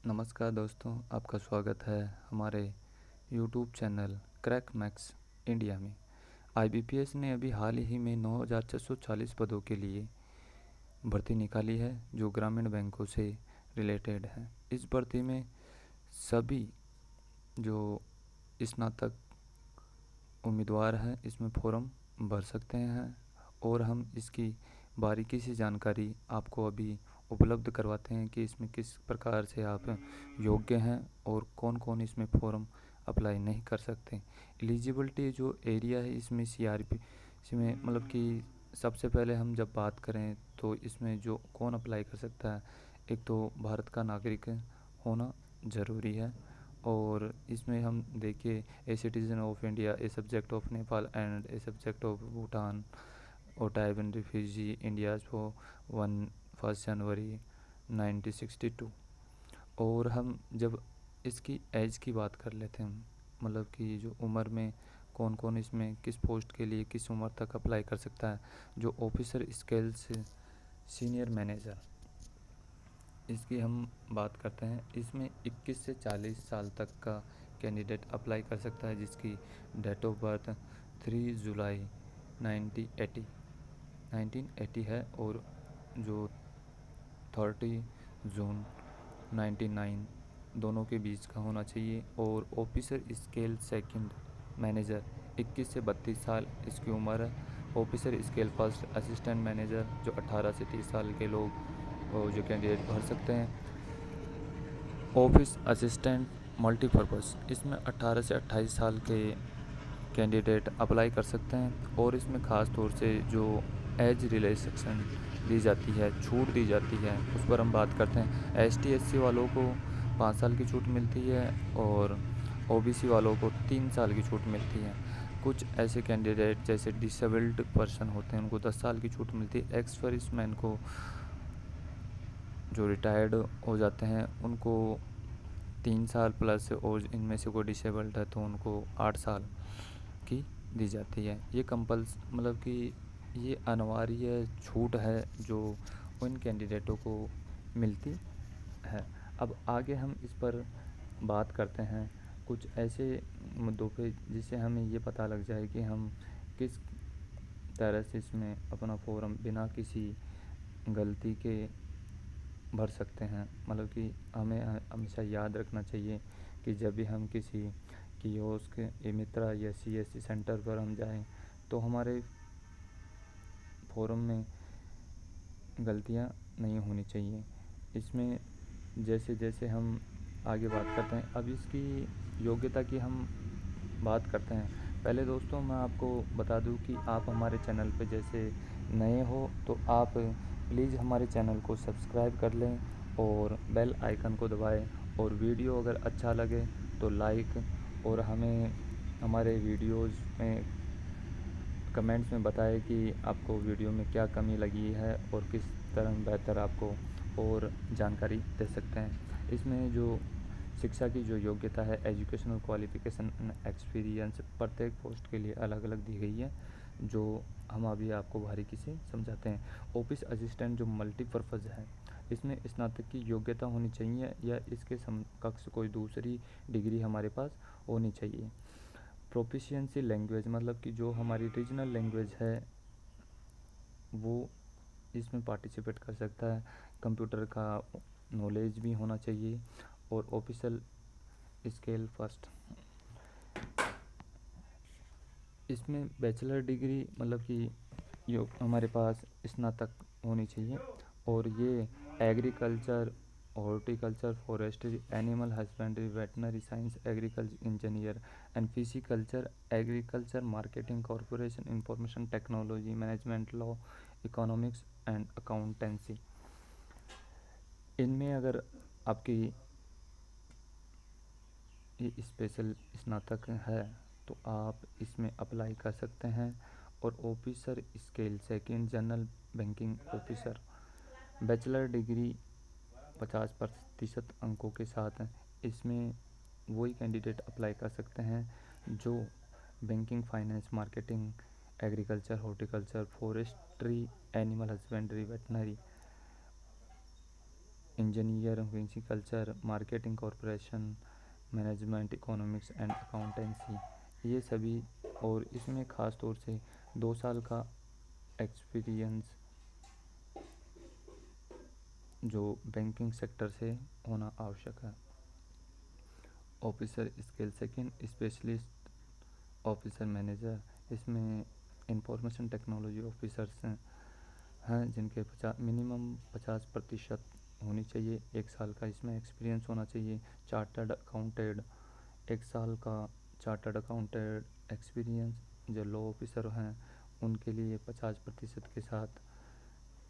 नमस्कार दोस्तों, आपका स्वागत है हमारे YouTube channel crack max India में। आईबीपीएस ने अभी हाल ही में 9,640 पदों के लिए भर्ती निकाली है जो ग्रामीण बैंकों से रिलेटेड है। इस भर्ती में सभी जो स्नातक उम्मीदवार हैं इसमें फॉर्म भर सकते हैं और हम इसकी बारीकी से जानकारी आपको अभी उपलब्ध करवाते हैं कि इसमें किस प्रकार से आप योग्य हैं और कौन कौन इसमें फॉर्म अप्लाई नहीं कर सकते। एलिजिबिलिटी जो एरिया है इसमें सीआरपी इसमें मतलब कि सबसे पहले हम जब बात करें तो इसमें जो कौन अप्लाई कर सकता है, एक तो भारत का नागरिक होना ज़रूरी है और इसमें हम देखिए a citizen of India, a subject of Nepal and a subject of Bhutan और Tibetan refugee India for 1 January 1962। और हम जब इसकी एज की बात कर लेते हैं, मतलब कि जो उम्र में कौन कौन इसमें किस पोस्ट के लिए किस उम्र तक अप्लाई कर सकता है। जो ऑफिसर स्केल्स सीनियर मैनेजर, इसकी हम बात करते हैं। इसमें 21 से 40 साल तक का कैंडिडेट अप्लाई कर सकता है जिसकी डेट ऑफ बर्थ 3 जुलाई 1980 है और जो 30 जून 99 दोनों के बीच का होना चाहिए। और ऑफिसर स्केल सेकंड मैनेजर 21 से 32 साल इसकी उम्र है। Officer scale first assistant manager जो 18 से 30 साल के लोग जो कैंडिडेट भर सकते हैं। ऑफिस असिस्टेंट मल्टीपर्पज़ इसमें 18 से 28 साल के कैंडिडेट अप्लाई कर सकते हैं और इसमें ख़ास तौर से जो एज रिलैक्सेशन दी जाती है, छूट दी जाती है, उस पर हम बात करते हैं। एसटी एससी वालों को 5 साल की छूट मिलती है और ओबीसी वालों को 3 साल की छूट मिलती है। कुछ ऐसे कैंडिडेट जैसे डिसेबल्ड पर्सन होते हैं उनको 10 साल की छूट मिलती है। एक्स सर्विसमैन को जो रिटायर्ड हो जाते हैं उनको 3 साल प्लस, और इनमें से कोई डिसेबल्ड है तो उनको 8 साल की दी जाती है। ये कंपल्स मतलब कि ये अनिवार्य छूट है जो उन कैंडिडेटों को मिलती है। अब आगे हम इस पर बात करते हैं कुछ ऐसे मुद्दों पे जिससे हमें ये पता लग जाए कि हम किस तरह से इसमें अपना फॉर्म बिना किसी गलती के भर सकते हैं। मतलब कि हमें हमेशा याद रखना चाहिए कि जब भी हम किसी कियोस्क ई मित्रा या सीएससी सेंटर पर हम जाएं तो हमारे फॉर्म में गलतियां नहीं होनी चाहिए। इसमें जैसे जैसे हम आगे बात करते हैं, अब इसकी योग्यता की हम बात करते हैं। पहले दोस्तों मैं आपको बता दूं कि आप हमारे चैनल पर जैसे नए हो तो आप प्लीज़ हमारे चैनल को सब्सक्राइब कर लें और बेल आइकन को दबाएं और वीडियो अगर अच्छा लगे तो लाइक, और हमें हमारे वीडियोज़ में कमेंट्स में बताएं कि आपको वीडियो में क्या कमी लगी है और किस तरह बेहतर आपको और जानकारी दे सकते हैं। इसमें जो शिक्षा की जो योग्यता है, एजुकेशनल क्वालिफ़िकेशन एक्सपीरियंस प्रत्येक पोस्ट के लिए अलग अलग दी गई है जो हम अभी आपको बारीकी से समझाते हैं। ऑफिस असिस्टेंट जो मल्टीपर्पज़ है, इसमें स्नातक की योग्यता होनी चाहिए या इसके समकक्ष कोई दूसरी डिग्री हमारे पास होनी चाहिए। प्रोफिशिएंसी लैंग्वेज मतलब कि जो हमारी रीजनल लैंग्वेज है वो इसमें पार्टिसिपेट कर सकता है। कंप्यूटर का नॉलेज भी होना चाहिए और ऑफिशियल स्केल फर्स्ट। इसमें बैचलर डिग्री मतलब कि यो हमारे पास स्नातक होनी चाहिए और ये agriculture, horticulture, forestry, animal husbandry, veterinary science, agriculture engineer and pisciculture, agriculture marketing, corporation, information technology, management, law, economics and accountancy. इनमें अगर आपकी ये स्पेशल स्नातक है तो आप इसमें अप्लाई कर सकते हैं। और officer scale second general banking officer, bachelor degree 50% अंकों के साथ इसमें वही कैंडिडेट अप्लाई कर सकते हैं जो banking, finance, marketing, agriculture, horticulture, forestry, animal husbandry, veterinary engineer, agriculture, marketing, corporation management, economics and accountancy, ये सभी। और इसमें ख़ास तौर से 2 साल का एक्सपीरियंस जो बैंकिंग सेक्टर से होना आवश्यक है। Officer skill second, specialist officer manager, इसमें इंफॉर्मेशन टेक्नोलॉजी ऑफिसर्स हैं जिनके मिनिमम 50% होनी चाहिए। 1 साल का इसमें एक्सपीरियंस होना चाहिए। चार्टर्ड अकाउंटेड, 1 साल का चार्टर्ड अकाउंटेड एक्सपीरियंस। जो लॉ ऑफिसर हैं उनके लिए 50% के साथ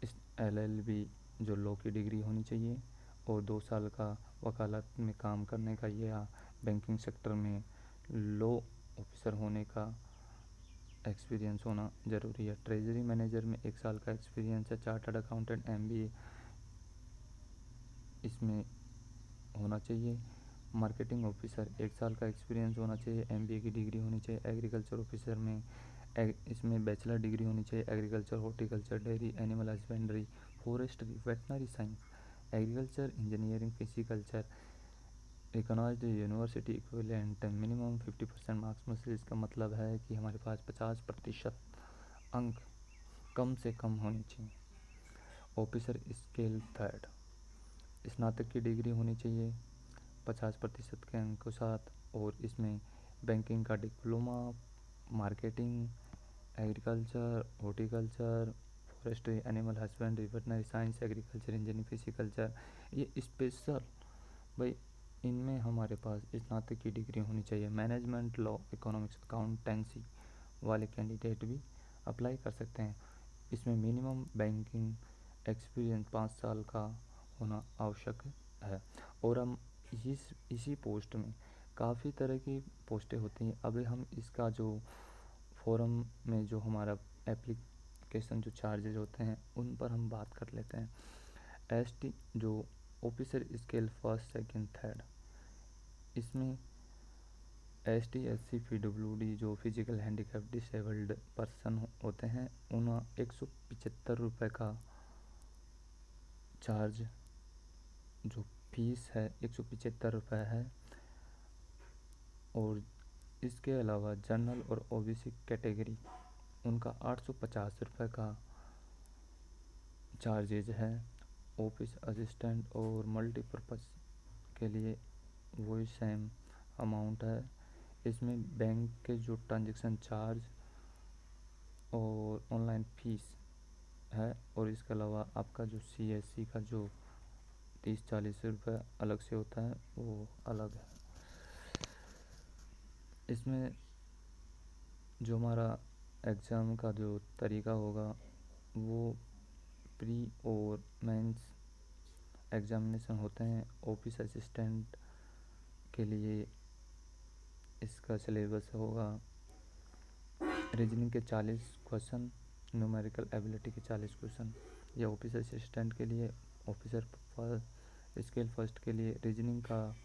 इस LLB जो लॉ की डिग्री होनी चाहिए। और 2 साल का वकालत में काम करने का या बैंकिंग सेक्टर में लॉ ऑफिसर होने का एक्सपीरियंस होना ज़रूरी है। ट्रेजरी मैनेजर में 1 साल का एक्सपीरियंस है। चार्टर्ड अकाउंटेंट MBA इसमें होना चाहिए। मार्केटिंग ऑफिसर 1 साल का एक्सपीरियंस होना चाहिए। MBA की डिग्री होनी चाहिए। एग्रीकल्चर ऑफिसर में इसमें बैचलर डिग्री होनी चाहिए। Agriculture, horticulture, dairy, animal husbandry, forestry, veterinary science, agriculture, engineering, pisciculture, recognised university equivalent, minimum 50% marks में से। इसका मतलब है कि हमारे पास 50% अंक कम से कम होनी चाहिए। ऑफिसर स्केल थर्ड, स्नातक की डिग्री होनी चाहिए 50% के अंक के साथ। और इसमें बैंकिंग का diploma, marketing, agriculture, horticulture, forestry, animal husbandry, veterinary science, agriculture, engineering, pisciculture, ये स्पेशल भाई इनमें हमारे पास स्नातक की डिग्री होनी चाहिए। मैनेजमेंट, लॉ, इकोनॉमिक्स, अकाउंटेंसी वाले कैंडिडेट भी अप्लाई कर सकते हैं। इसमें मिनिमम बैंकिंग एक्सपीरियंस 5 साल का होना आवश्यक है। और हम इसी पोस्ट में काफ़ी तरह की पोस्टें होती हैं। अभी हम इसका जो फॉरम में जो हमारा एप्लीकेशन जो चार्जेज होते हैं उन पर हम बात कर लेते हैं। ST जो officer scale first, second, third, इसमें ST, SC, PWD जो फिजिकल हैंडीकैप डिसेबल्ड पर्सन होते हैं उन 175 रुपये का चार्ज जो फीस है 175 रुपये है। और इसके अलावा जनरल और OBC कैटेगरी उनका 850 रुपये का चार्जेज है। ऑफिस असिस्टेंट और मल्टीपर्पज़ के लिए वही सेम अमाउंट है। इसमें बैंक के जो ट्रांजैक्शन चार्ज और ऑनलाइन फीस है। और इसके अलावा आपका जो CSC का जो 30-40 रुपये अलग से होता है वो अलग है। इसमें जो हमारा एग्ज़ाम का जो तरीका होगा वो प्री और मेंस एग्जामिनेशन होते हैं। ऑफिस असिस्टेंट के लिए इसका सिलेबस होगा रीजनिंग के 40 क्वेश्चन, न्यूमेरिकल एबिलिटी के 40 क्वेश्चन। या ऑफिस असिस्टेंट के लिए ऑफिसर स्केल फर्स्ट के लिए रीजनिंग का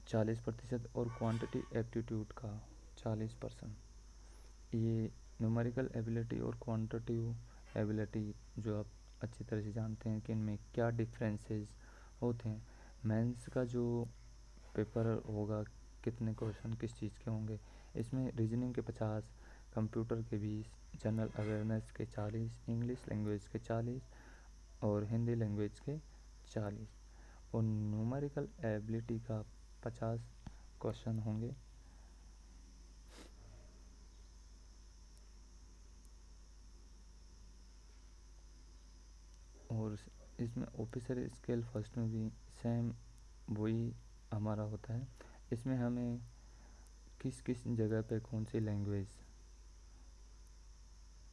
40% और क्वांटिटी एप्टीट्यूड का 40%। ये न्यूमेरिकल एबिलिटी और क्वांटिटिव एबिलिटी जो आप अच्छी तरह से जानते हैं कि इनमें क्या डिफरेंसेस होते हैं। मेंस का जो पेपर होगा कितने क्वेश्चन किस चीज़ के होंगे, इसमें रीजनिंग के 50, कंप्यूटर के 20, जनरल अवेयरनेस के 40, इंग्लिश लैंग्वेज के 40 और हिंदी लैंग्वेज के 40 और न्यूमेरिकल एबिलिटी का 50 क्वेश्चन होंगे। और इसमें ऑफिसर स्केल फर्स्ट में भी सेम वही हमारा होता है। इसमें हमें किस किस जगह पे कौन सी लैंग्वेज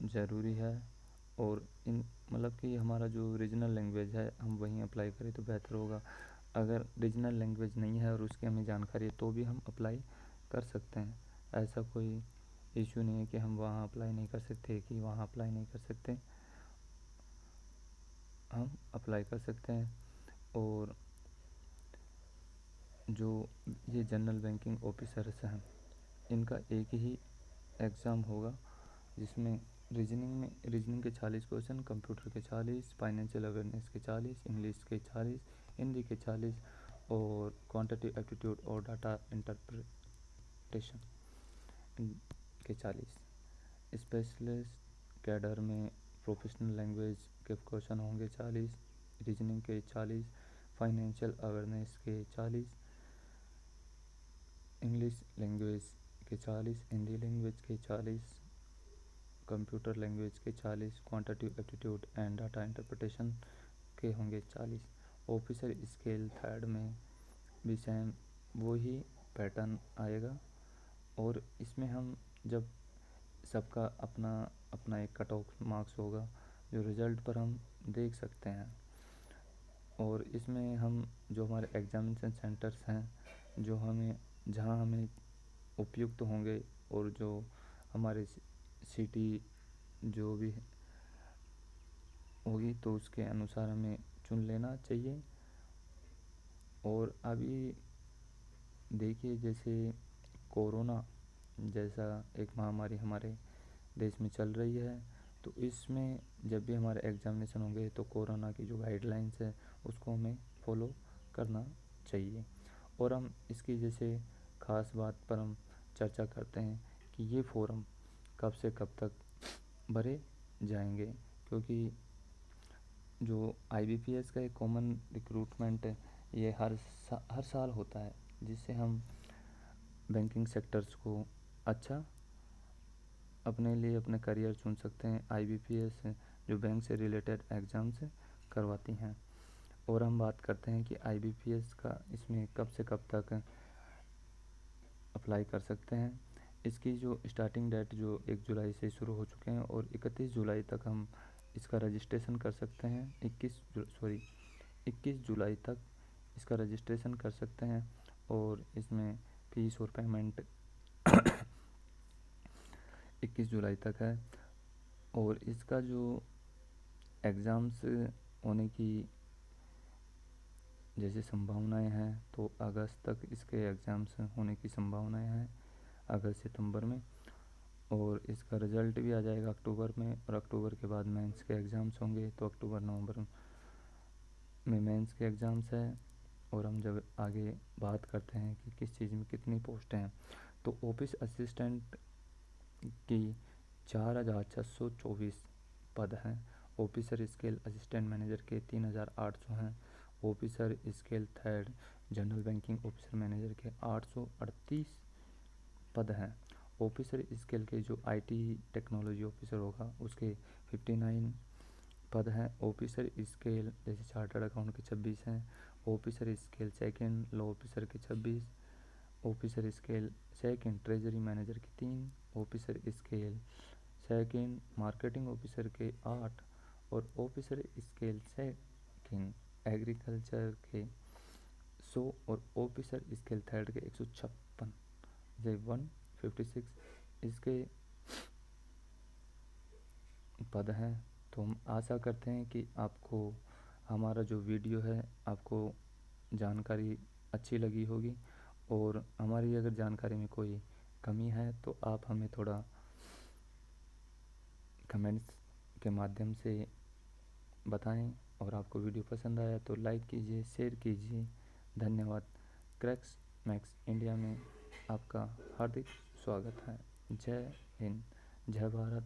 ज़रूरी है और इन मतलब कि हमारा जो रीजनल लैंग्वेज है हम वहीं अप्लाई करें तो बेहतर होगा। अगर रीजनल लैंग्वेज नहीं है और उसकी हमें जानकारी है तो भी हम अप्लाई कर सकते हैं। ऐसा कोई इशू नहीं है कि हम वहाँ अप्लाई नहीं कर सकते कि वहाँ अप्लाई नहीं कर सकते, हम अप्लाई कर सकते हैं। और जो ये जनरल बैंकिंग ऑफिसर्स हैं इनका एक ही एग्ज़ाम होगा जिसमें रीजनिंग के 40 क्वेश्चन, कंप्यूटर के 40, फाइनेंशियल अवेयरनेस के 40, इंग्लिश के 40, हिंदी के 40 और क्वांटिटेटिव एप्टीट्यूड और डाटा इंटरप्रिटेशन के 40। स्पेशलिस्ट कैडर में प्रोफेशनल लैंग्वेज के क्वेश्चन होंगे 40, रीजनिंग के 40, फाइनेंशियल अवेयरनेस के 40, इंग्लिश लैंग्वेज के 40, हिंदी लैंग्वेज के 40, कंप्यूटर लैंग्वेज के 40, quantitative aptitude and data interpretation के होंगे 40। ऑफिसर स्केल थर्ड में भी सेम वही पैटर्न आएगा और इसमें हम जब सबका अपना अपना एक कट ऑफ मार्क्स होगा जो रिज़ल्ट पर हम देख सकते हैं। और इसमें हम जो हमारे एग्जामिनेशन सेंटर्स हैं जो हमें जहां हमें उपयुक्त होंगे और जो हमारे सिटी जो भी होगी तो उसके अनुसार हमें चुन लेना चाहिए। और अभी देखिए जैसे कोरोना जैसा एक महामारी हमारे देश में चल रही है तो इसमें जब भी हमारे एग्जामिनेशन होंगे तो कोरोना की जो गाइडलाइंस है उसको हमें फॉलो करना चाहिए। और हम इसकी जैसे ख़ास बात पर हम चर्चा करते हैं कि ये फोरम कब से कब तक भरे जाएंगे, क्योंकि जो आईबीपीएस का एक कॉमन रिक्रूटमेंट है ये हर साल होता है जिससे हम बैंकिंग सेक्टर्स को अच्छा अपने लिए अपने करियर चुन सकते हैं। आईबीपीएस जो बैंक से रिलेटेड एग्ज़ाम्स करवाती हैं। और हम बात करते हैं कि आईबीपीएस का इसमें कब से कब तक अप्लाई कर सकते हैं। इसकी जो स्टार्टिंग डेट जो 1 जुलाई से शुरू हो चुके हैं और 31 जुलाई तक हम इसका रजिस्ट्रेशन कर सकते हैं। 21 जुलाई तक इसका रजिस्ट्रेशन कर सकते हैं और इसमें फ़ीस और पेमेंट 21 जुलाई तक है। और इसका जो एग्ज़ाम्स होने की जैसे संभावनाएं हैं तो अगस्त तक इसके एग्ज़ाम्स होने की संभावनाएं हैं, अगस्त सितंबर में। और इसका रिज़ल्ट भी आ जाएगा अक्टूबर में और अक्टूबर के बाद मेंस के एग्ज़ाम्स होंगे तो अक्टूबर नवंबर में मेंस के एग्ज़ाम्स है। और हम जब आगे बात करते हैं कि किस चीज़ में कितनी पोस्टें हैं तो ऑफिस असिस्टेंट की 4,624 पद हैं। ऑफिसर स्केल असिस्टेंट मैनेजर के 3,800 हैं। Officer scale third general banking officer manager के 838 पद हैं। ऑफिसर स्केल के जो आईटी टेक्नोलॉजी ऑफिसर होगा उसके 59 पद हैं। ऑफिसर स्केल जैसे चार्टर्ड अकाउंट के 26 हैं। Officer scale second law officer के 26, officer scale second treasury manager के 3, officer scale second marketing officer के 8 और ऑफिसर स्केल सेकंड एग्रीकल्चर के 100 और ऑफिसर स्केल थर्ड के 156 जै 156 इसके पद हैं। तो हम आशा करते हैं कि आपको हमारा जो वीडियो है आपको जानकारी अच्छी लगी होगी और हमारी अगर जानकारी में कोई कमी है तो आप हमें थोड़ा कमेंट्स के माध्यम से बताएं। और आपको वीडियो पसंद आया तो लाइक कीजिए, शेयर कीजिए। धन्यवाद। क्रैक्स मैक्स इंडिया में आपका हार्दिक स्वागत है। जय हिंद, जय भारत।